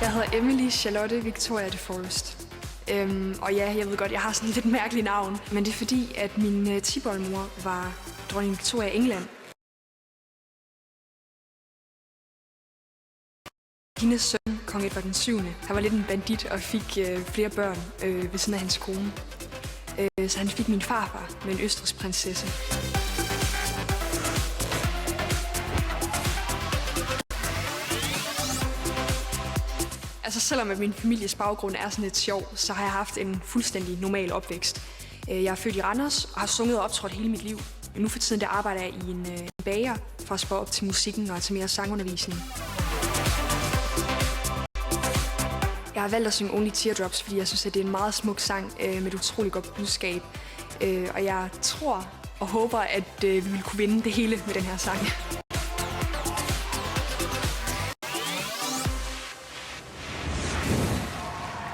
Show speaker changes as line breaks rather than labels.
Jeg hedder Emily Charlotte Victoria de Forest. Og ja, jeg ved godt, jeg har sådan et lidt mærkeligt navn. Men det er fordi, at min tipoldemor var dronning Victoria af England. Hendes søn, kong Edvard den 7., han var lidt en bandit og fik flere børn ved siden af hans kone. Så han fik min farfar med en østrigsk prinsesse. Altså selvom at min families baggrund er sådan lidt sjov, så har jeg haft en fuldstændig normal opvækst. Jeg er født i Randers og har sunget og optrådt hele mit liv. Men nu for tiden der arbejder jeg i en bager for at spare op til musikken og til mere sangundervisning. Jeg har valgt at synge Only Teardrops, fordi jeg synes, at det er en meget smuk sang med et utroligt godt budskab. Og jeg tror og håber, at vi vil kunne vinde det hele med den her sang.